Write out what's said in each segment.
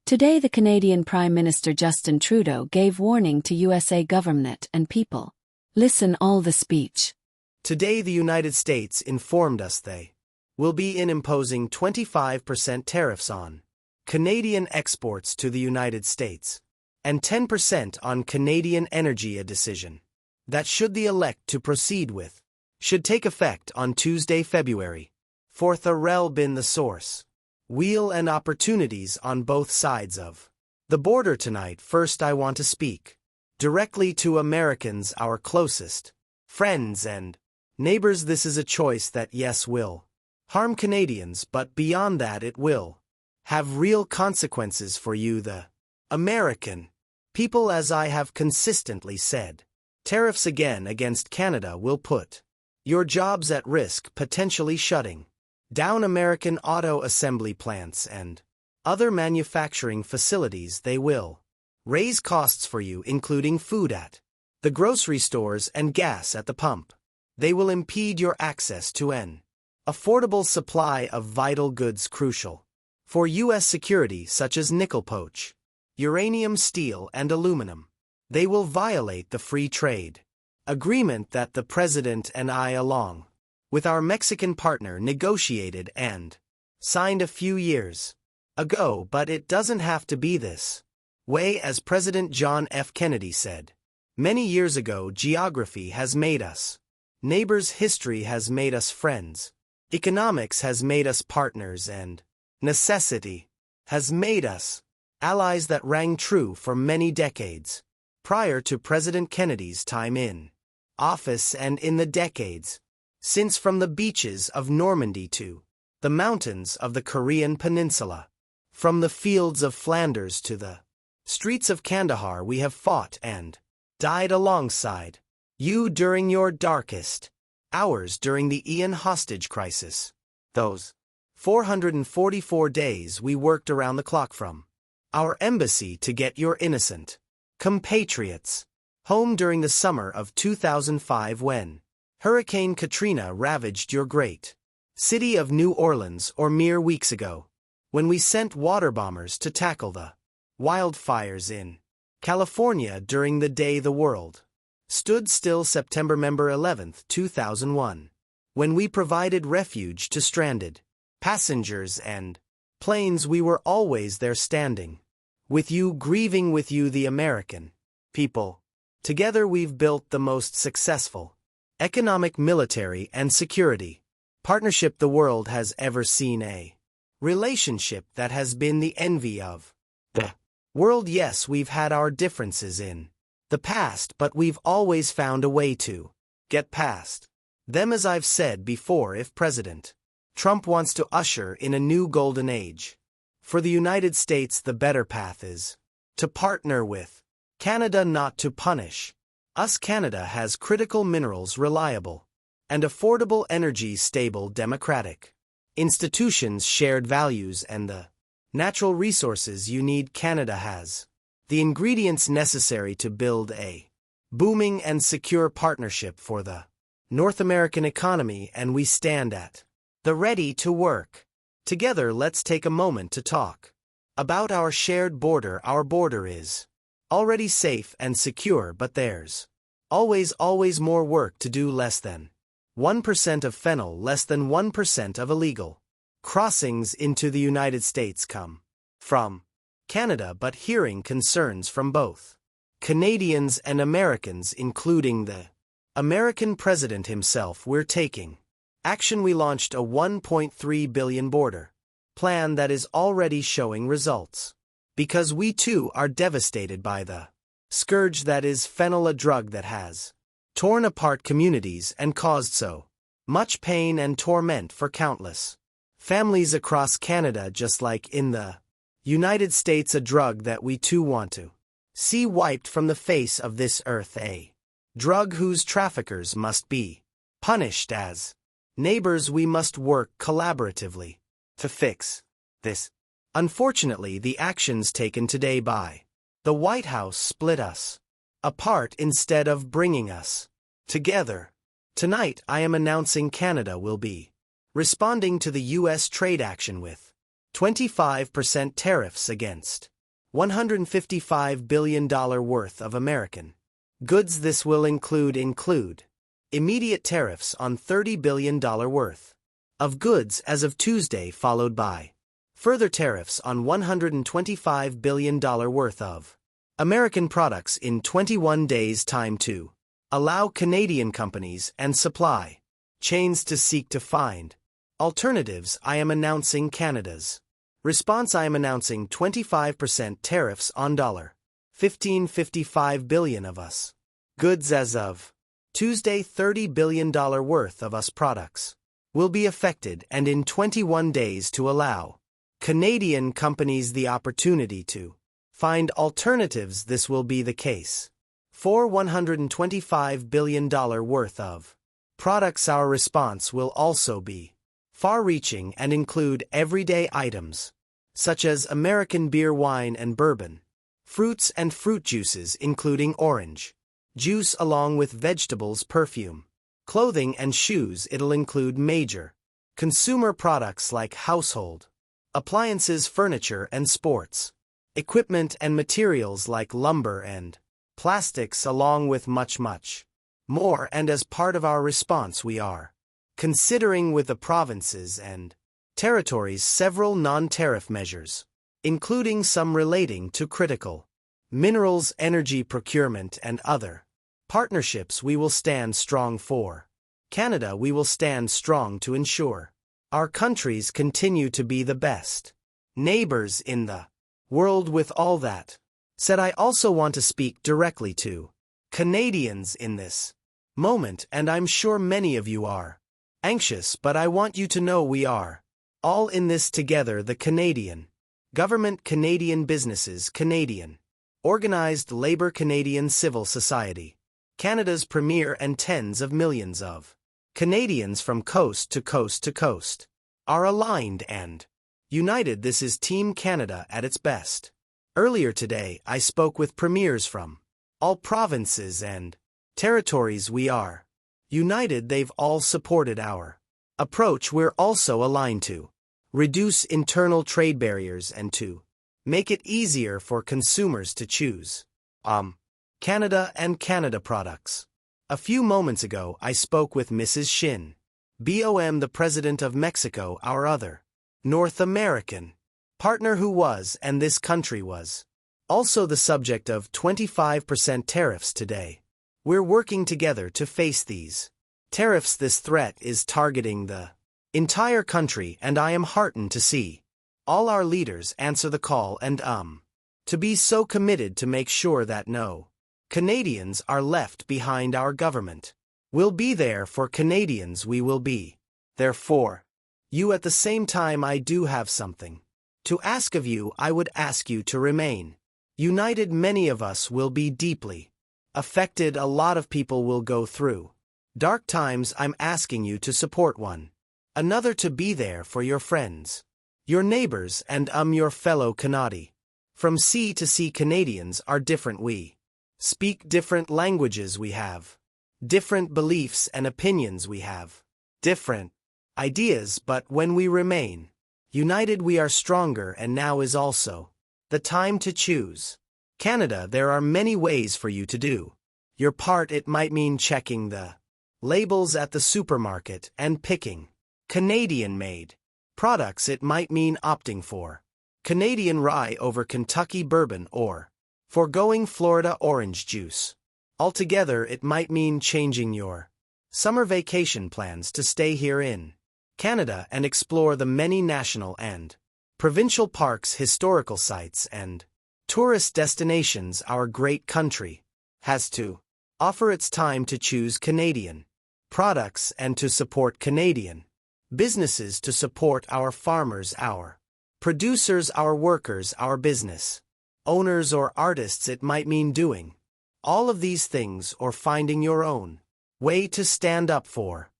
Today the Canadian Prime Minister Justin Trudeau gave warning to USA government and people. Listen all the speech. Today the United States informed us they will be imposing 25% tariffs on Canadian exports to the United States and 10% on Canadian energy, a decision that should the elect to proceed with should take effect on Tuesday, February 4th. Rel been the source. Wheel and opportunities on both sides of the border tonight. First I want to speak directly to Americans, our closest friends and neighbors. This is a choice that yes will harm Canadians, but beyond that it will have real consequences for you, the American people. As I have consistently said, tariffs again against Canada will put your jobs at risk, potentially shutting down American auto assembly plants and other manufacturing facilities. They will raise costs for you, including food at the grocery stores and gas at the pump. They will impede your access to an affordable supply of vital goods crucial for U.S. security, such as nickel, poach, uranium, steel, and aluminum. They will violate the free trade agreement that the President and I, along with our Mexican partner, negotiated and signed a few years ago. But it doesn't have to be this way. As President John F. Kennedy said many years ago, geography has made us neighbors, history has made us friends, economics has made us partners, and necessity has made us allies. That rang true for many decades prior to President Kennedy's time in office and in the decades since, from the beaches of Normandy to the mountains of the Korean Peninsula, from the fields of Flanders to the streets of Kandahar, we have fought and died alongside you during your darkest hours during the Ian hostage crisis. Those 444 days we worked around the clock from our embassy to get your innocent compatriots home during the summer of 2005 when Hurricane Katrina ravaged your great city of New Orleans, or mere weeks ago when we sent water bombers to tackle the wildfires in California during the day the world stood still. September 11, 2001, when we provided refuge to stranded passengers and planes. We were always there, standing with you, grieving with you, the American people. Together we've built the most successful economic, military, and security partnership the world has ever seen, a relationship that has been the envy of the world. Yes, we've had our differences in the past, but we've always found a way to get past them. As I've said before, if President Trump wants to usher in a new golden age for the United States, the better path is to partner with Canada, not to punish us. Canada has critical minerals, reliable and affordable energy, stable democratic institutions, shared values, and the natural resources you need. Canada has the ingredients necessary to build a booming and secure partnership for the North American economy, and we stand at the ready to work together. Let's take a moment to talk about our shared border. Our border is already safe and secure, but there's always more work to do. Less than 1% of fentanyl, less than 1% of illegal crossings into the United States come from Canada, but hearing concerns from both Canadians and Americans, including the American president himself, we're taking action. We launched a $1.3 billion border plan that is already showing results, because we too are devastated by the scourge that is fentanyl, a drug that has torn apart communities and caused so much pain and torment for countless families across Canada, just like in the United States. A drug that we too want to see wiped from the face of this earth, a drug whose traffickers must be punished. As neighbors, we must work collaboratively to fix this. Unfortunately, the actions taken today by the White House split us apart instead of bringing us together. Tonight I am announcing Canada will be responding to the U.S. trade action with 25% tariffs against $155 billion worth of American goods. This will include immediate tariffs on $30 billion worth of goods as of Tuesday, followed by further tariffs on $125 billion worth of American products in 21 days' time to allow Canadian companies and supply chains to seek to find alternatives. I am announcing Canada's response. I am announcing 25% tariffs on $15.55 billion of us goods as of Tuesday. $30 billion worth of us products will be affected, and in 21 days to allow Canadian companies the opportunity to find alternatives. This will be the case for $125 billion worth of products. Our response will also be far-reaching and include everyday items such as American beer, wine and bourbon, fruits and fruit juices including orange juice, along with vegetables, perfume, clothing and shoes. It'll include major consumer products like household appliances, furniture and sports equipment, and materials like lumber and plastics, along with much more. And as part of our response, we are considering with the provinces and territories several non-tariff measures, including some relating to critical minerals, energy procurement and other partnerships. We will stand strong for Canada. We will stand strong to ensure our countries continue to be the best neighbors in the world. With all that said, I also want to speak directly to Canadians in this moment, and I'm sure many of you are anxious, but I want you to know we are all in this together. The Canadian government, Canadian businesses, Canadian organized labor, Canadian civil society, Canada's premier, and tens of millions of Canadians from coast to coast to coast are aligned and united. This is Team Canada at its best. Earlier today, I spoke with premiers from all provinces and territories. We are united. They've all supported our approach. We're also aligned to reduce internal trade barriers and to make it easier for consumers to choose Canada and Canada products. A few moments ago, I spoke with Mrs. Shin Bom, the President of Mexico, our other North American partner, who was, and this country was, also the subject of 25% tariffs today. We're working together to face these tariffs. This threat is targeting the entire country, and I am heartened to see all our leaders answer the call and to be so committed to make sure that no Canadians are left behind. Our government will be there for Canadians. We will be there for you. At the same time, I do have something to ask of you. I would ask you to remain united. Many of us will be deeply affected. A lot of people will go through dark times. I'm asking you to support one another, to be there for your friends, your neighbors, and your fellow Canadi. From sea to sea, Canadians are different. We speak different languages. We have different beliefs and opinions. We have different ideas, but when we remain united, we are stronger. And now is also the time to choose Canada. There are many ways for you to do your part. It might mean checking the labels at the supermarket and picking Canadian-made products. It might mean opting for Canadian rye over Kentucky bourbon, or foregoing Florida orange juice altogether. It might mean changing your summer vacation plans to stay here in Canada and explore the many national and provincial parks, historical sites, and tourist destinations our great country has to offer. It's time to choose Canadian products and to support Canadian businesses, to support our farmers, our producers, our workers, our business owners or artists. It might mean doing all of these things or finding your own way to stand up for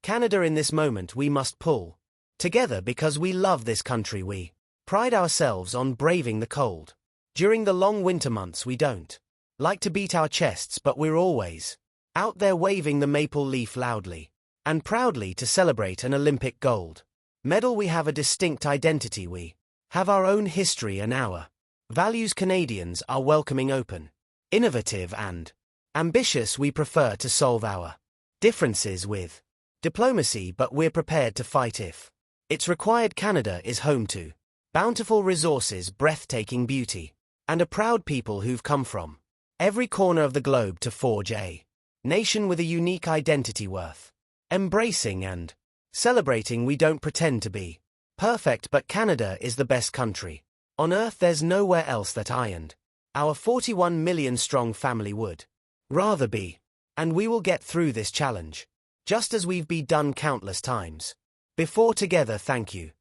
Canada. In this moment, we must pull together because we love this country. We pride ourselves on braving the cold. During the long winter months, we don't like to beat our chests, but we're always out there waving the maple leaf loudly and proudly to celebrate an Olympic gold medal. We have a distinct identity. We have our own history and our Values Canadians are welcoming, open, innovative and ambitious. We prefer to solve our differences with diplomacy, but we're prepared to fight if it's required. Canada is home to bountiful resources, breathtaking beauty, and a proud people who've come from every corner of the globe to forge a nation with a unique identity worth embracing and celebrating. We don't pretend to be perfect, but Canada is the best country on earth. There's nowhere else that I and our 41 million strong family would rather be. And we will get through this challenge, just as we've been done countless times before together. Thank you.